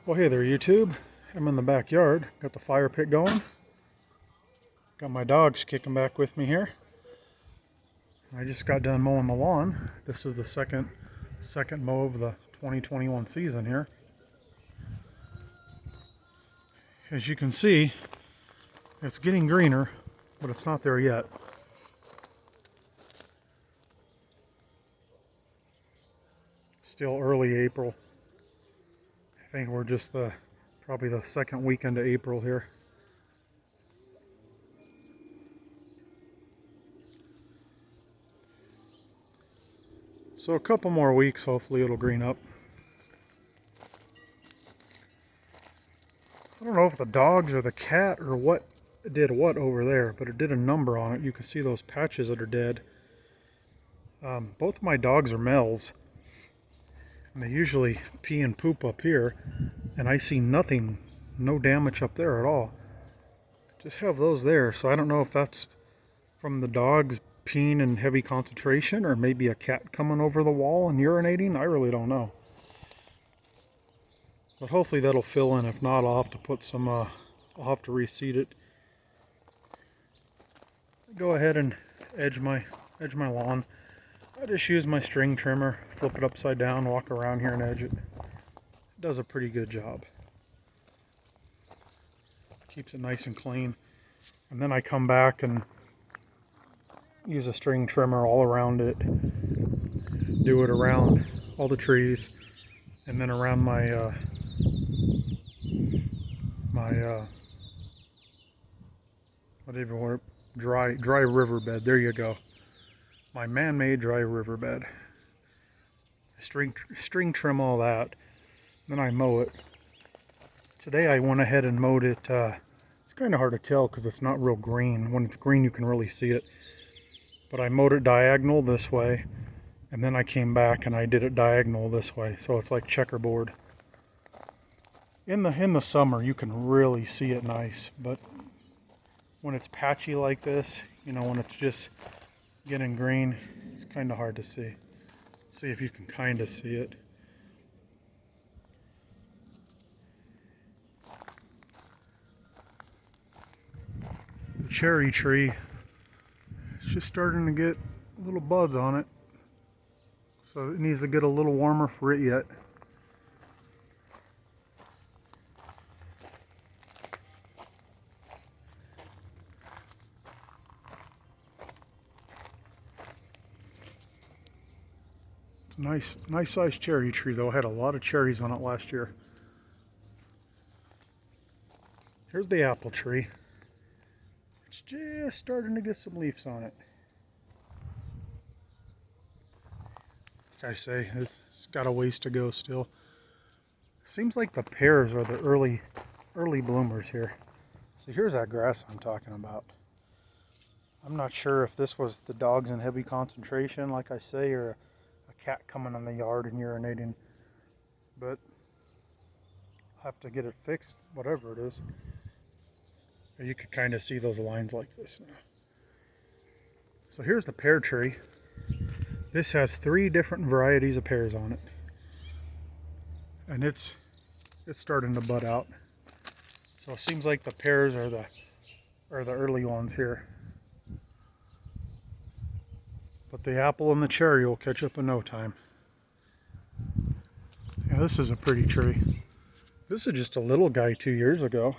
Well, hey there, YouTube. I'm in the backyard. Got the fire pit going. Got my dogs kicking back with me here. I just got done mowing the lawn. This is the second mow of the 2021 season here. As you can see, it's getting greener, but it's not there yet. Still early April. I think we're just probably the second weekend of April here. So a couple more weeks, hopefully it'll green up. I don't know if the dogs or the cat or what did what over there, but it did a number on it. You can see those patches that are dead. Both of my dogs are males, and they usually pee and poop up here, and I see nothing, no damage up there at all. Just have those there, so I don't know if that's from the dogs peeing in heavy concentration or maybe a cat coming over the wall and urinating. I really don't know. But hopefully that'll fill in. If not, I'll have to put some, I'll have to reseed it. Go ahead and edge my lawn. I just use my string trimmer, flip it upside down, walk around here and edge it. It does a pretty good job. Keeps it nice and clean. And then I come back and use a string trimmer all around it. Do it around all the trees, and then around my whatever, dry riverbed. There you go. My man-made dry riverbed. String trim all that, then I mow it. Today I went ahead and mowed it. It's kind of hard to tell because it's not real green. When it's green you can really see it. But I mowed it diagonal this way, and then I came back and I did it diagonal this way, so it's like checkerboard. In the summer you can really see it nice, but when it's patchy like this, you know, when it's just getting green, it's kind of hard to see. See if you can kind of see it. The cherry tree, it's just starting to get little buds on it, so it needs to get a little warmer for it yet. It's a nice sized cherry tree though. I had a lot of cherries on it last year. Here's the apple tree. It's just starting to get some leaves on it. Like I say, it's got a ways to go still. Seems like the pears are the early bloomers here. See, here's that grass I'm talking about. I'm not sure if this was the dogs in heavy concentration, like I say, or a cat coming in the yard and urinating, but I'll have to get it fixed, whatever it is. You could kind of see those lines like this now. So here's the pear tree. This has 3 different varieties of pears on it, and it's starting to bud out. So it seems like the pears are the early ones here. But the apple and the cherry will catch up in no time. Yeah, this is a pretty tree. This is just a little guy 2 years ago.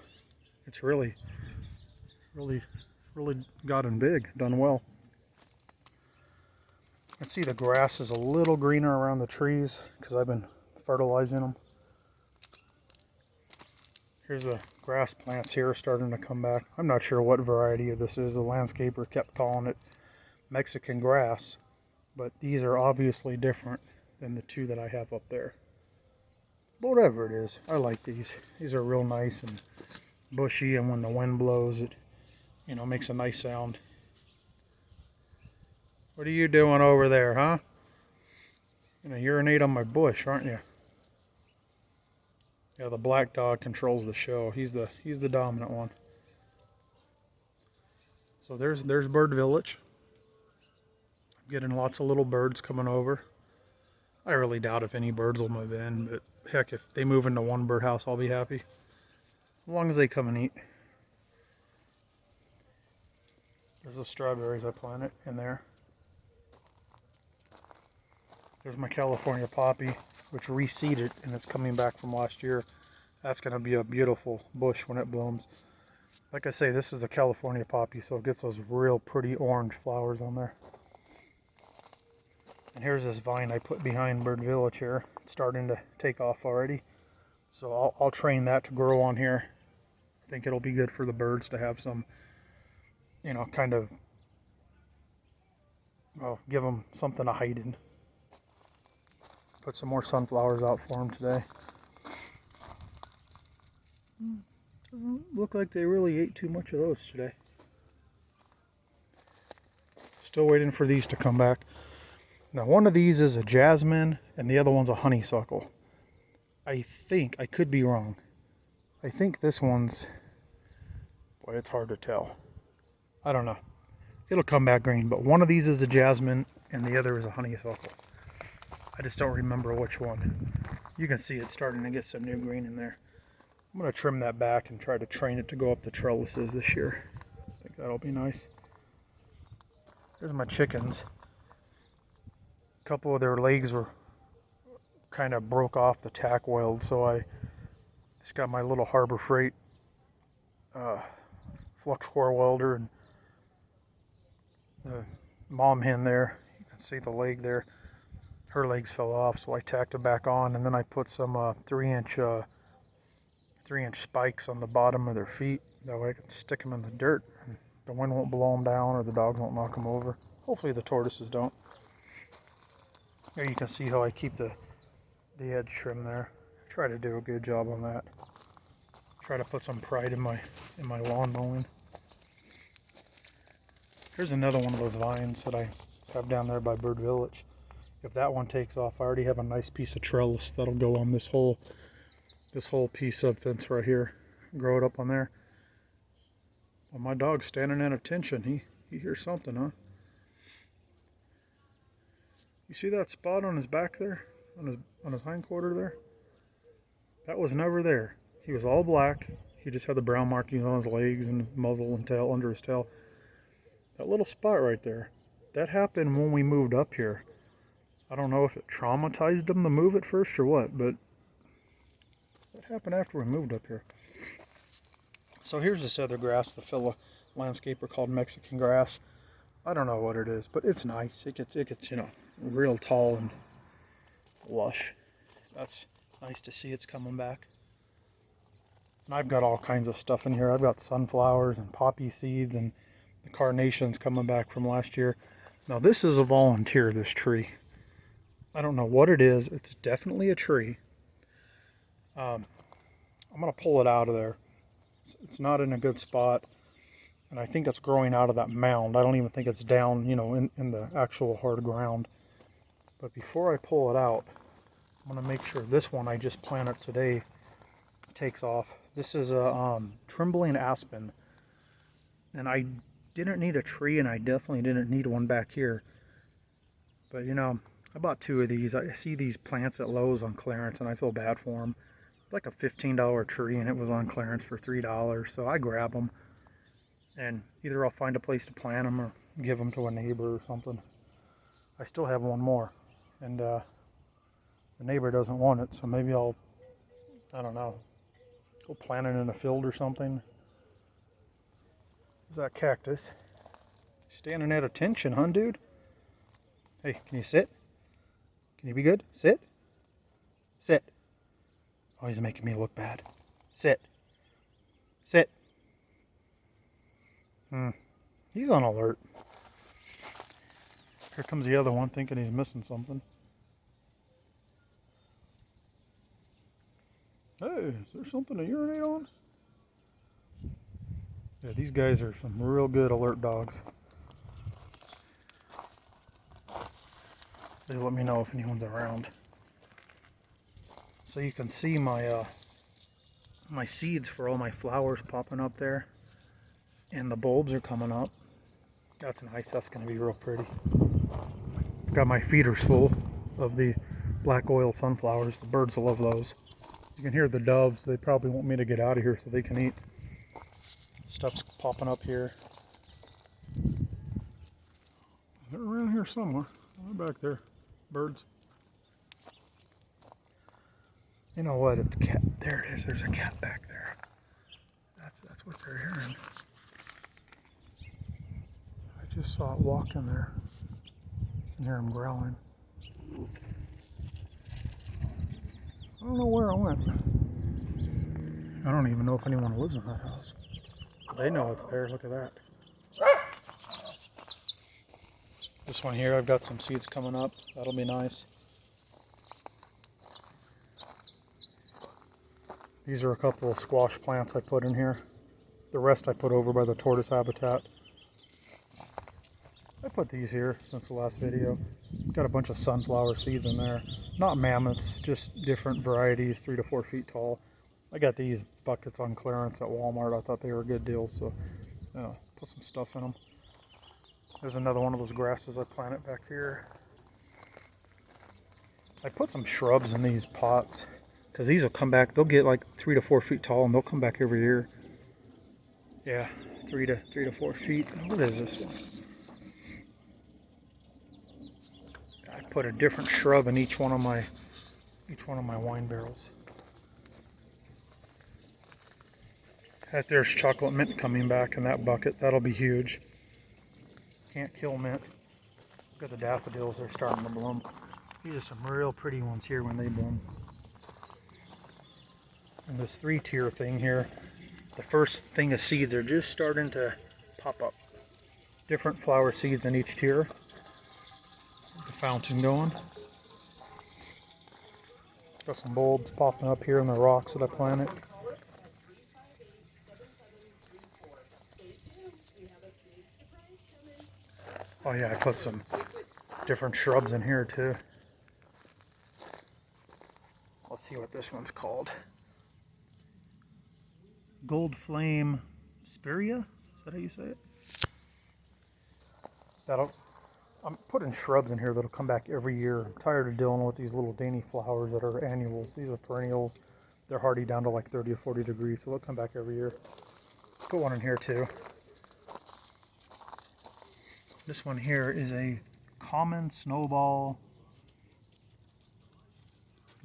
It's really gotten big, done well. I see the grass is a little greener around the trees because I've been fertilizing them. Here's the grass plants here starting to come back. I'm not sure what variety of this is. The landscaper kept calling it Mexican grass, but these are obviously different than the 2 that I have up there. But whatever it is, I like these. These are real nice and bushy, and when the wind blows, it, you know, makes a nice sound. What are you doing over there, huh? You're gonna urinate on my bush, aren't you? Yeah, the black dog controls the show. He's the dominant one. So there's Bird Village. I'm getting lots of little birds coming over. I really doubt if any birds will move in, but Heck, if they move into one birdhouse, I'll be happy. As long as they come and eat. There's the strawberries I planted in there. There's my California poppy, which reseeded, and it's coming back from last year. That's going to be a beautiful bush when it blooms. Like I say, this is a California poppy, so it gets those real pretty orange flowers on there. And here's this vine I put behind Bird Village here. It's starting to take off already. So I'll train that to grow on here. I think it'll be good for the birds to have some, you know, kind of, well, give them something to hide in. Put some more sunflowers out for them today. Doesn't look like they really ate too much of those today. Still waiting for these to come back. Now one of these is a jasmine and the other one's a honeysuckle. I think, I could be wrong. I think this one's, boy, it's hard to tell. I don't know. It'll come back green, but one of these is a jasmine and the other is a honeysuckle. I just don't remember which one. You can see it's starting to get some new green in there. I'm going to trim that back and try to train it to go up the trellises this year. I think that'll be nice. There's my chickens. A couple of their legs were kind of broke off the tack weld, so I just got my little Harbor Freight flux core welder and the mom hen there. You can see the leg there. Her legs fell off, so I tacked them back on, and then I put some 3-inch spikes on the bottom of their feet. That way I can stick them in the dirt, and the wind won't blow them down or the dogs won't knock them over. Hopefully the tortoises don't. There you can see how I keep the edge trim there. I try to do a good job on that. Try to put some pride in my lawn mowing. Here's another one of those vines that I have down there by Bird Village. If that one takes off, I already have a nice piece of trellis that'll go on this whole piece of fence right here. Grow it up on there. Well, my dog's standing at attention. He hears something, huh? You see that spot on his back there? On his hindquarter there? That was never there. He was all black. He just had the brown markings on his legs and muzzle and tail, under his tail. That little spot right there, that happened when we moved up here. I don't know if it traumatized him to move at first or what, but that happened after we moved up here. So here's this other grass, the Phila landscaper called Mexican grass. I don't know what it is, but it's nice. It gets, you know, real tall and lush. That's nice to see it's coming back. And I've got all kinds of stuff in here. I've got sunflowers and poppy seeds and the carnations coming back from last year. Now this is a volunteer, this tree. I don't know what it is. It's definitely a tree. I'm going to pull it out of there. It's not in a good spot. And I think it's growing out of that mound. I don't even think it's down, you know, in the actual hard ground. But before I pull it out, I'm going to make sure this one I just planted today takes off. This is a trembling aspen. And I didn't need a tree, and I definitely didn't need one back here. But, you know, I bought 2 of these. I see these plants at Lowe's on clearance, and I feel bad for them. It's like a $15 tree, and it was on clearance for $3. So I grab them, and either I'll find a place to plant them or give them to a neighbor or something. I still have one more, and the neighbor doesn't want it, so maybe I don't know, go plant it in a field or something. There's that cactus. Standing at attention, huh, dude? Hey, can you sit? Can you be good? Sit. Sit. Oh, he's making me look bad. Sit. Sit. He's on alert. Here comes the other one thinking he's missing something. Hey, is there something to urinate on? Yeah, these guys are some real good alert dogs. They let me know if anyone's around. So you can see my my seeds for all my flowers popping up there, and the bulbs are coming up. That's nice. That's going to be real pretty. Got my feeders full of the black oil sunflowers. The birds will love those. You can hear the doves. They probably want me to get out of here so they can eat. Stuff's popping up here. They're around here somewhere. They're back there. Birds. You know what? It's a cat. There it is. There's a cat back there. That's what they're hearing. I just saw it walking there. You can hear him growling. I don't know where I went. I don't even know if anyone lives in that house. They know it's there. Look at that. This one here, I've got some seeds coming up. That'll be nice. These are a couple of squash plants I put in here. The rest I put over by the tortoise habitat. I put these here since the last video. Got a bunch of sunflower seeds in there. Not mammoths, just different varieties, 3 to 4 feet tall. I got these buckets on clearance at Walmart. I thought they were a good deal, so put some stuff in them. There's another one of those grasses I planted back here. I put some shrubs in these pots because these will come back. They'll get like 3 to 4 feet tall and they'll come back every year. Yeah, 3 to 4 feet. What is this one? I put a different shrub in each one of my wine barrels. That there's chocolate mint coming back in that bucket. That'll be huge. Can't kill mint. Look at the daffodils, they're starting to bloom. These are some real pretty ones here when they bloom. And this 3-tier thing here, the first thing of seeds are just starting to pop up. Different flower seeds in each tier. The fountain going. Got some bulbs popping up here in the rocks that I planted. Oh yeah, I put some different shrubs in here too. Let's see what this one's called. Gold Flame Spirea? Is that how you say it? I'm putting shrubs in here that'll come back every year. I'm tired of dealing with these little dainty flowers that are annuals. These are perennials. They're hardy down to like 30 or 40 degrees, so they'll come back every year. Put one in here too. This one here is a common snowball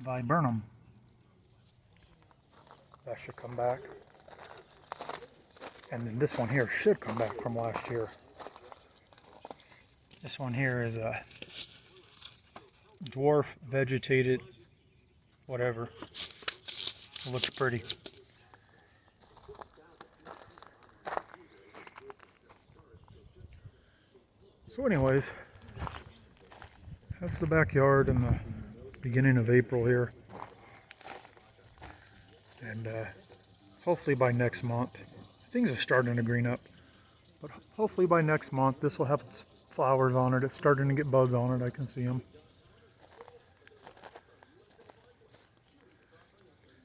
viburnum. That should come back. And then this one here should come back from last year. This one here is a dwarf vegetated whatever. It looks pretty. So anyways, that's the backyard in the beginning of April here. And hopefully by next month, things are starting to green up. But hopefully by next month, this will have flowers on it. It's starting to get buds on it. I can see them.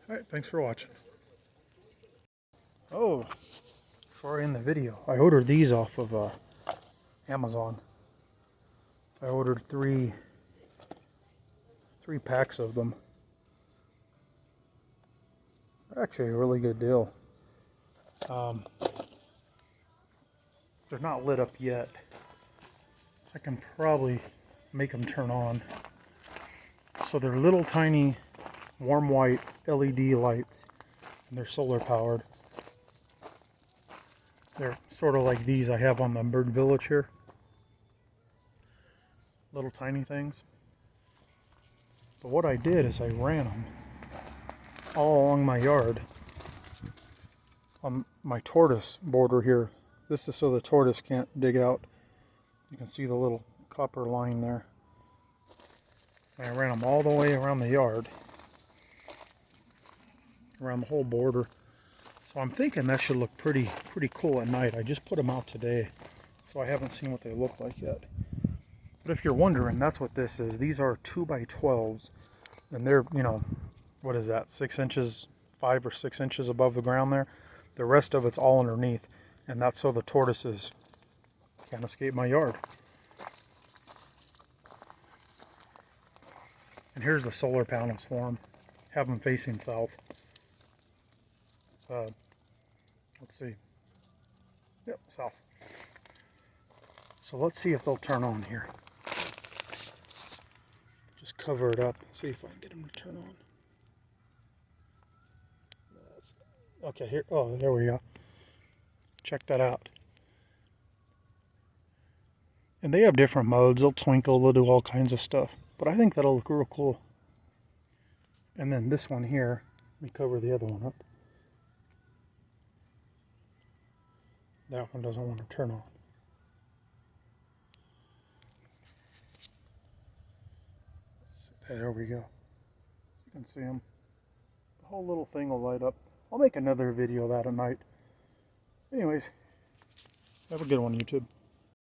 Alright, thanks for watching. Oh, before I end the video, I ordered these off of Amazon. I ordered three packs of them. They're actually a really good deal. They're not lit up yet. I can probably make them turn on. So they're little tiny warm white LED lights, and they're solar powered. They're sort of like these I have on the bird village here. Little tiny things. But what I did is I ran them all along my yard on my tortoise border here. This is so the tortoise can't dig out. You can see the little copper line there. And I ran them all the way around the yard, around the whole border. So I'm thinking that should look pretty cool at night. I just put them out today, so I haven't seen what they look like yet. But if you're wondering, that's what this is. These are 2x12s, and they're, you know, what is that, 6 inches, 5 or 6 inches above the ground there. The rest of it's all underneath, and that's so the tortoises can't escape my yard. And here's the solar panels for them. Have them facing south. Let's see. Yep, south. So let's see if they'll turn on here. Just cover it up. See if I can get them to turn on. Okay, here. Oh, there we go. Check that out. And they have different modes. They'll twinkle. They'll do all kinds of stuff. But I think that'll look real cool. And then this one here, let me cover the other one up. That one doesn't want to turn on. There we go. You can see them. The whole little thing will light up. I'll make another video of that at night. Anyways, have a good one, YouTube.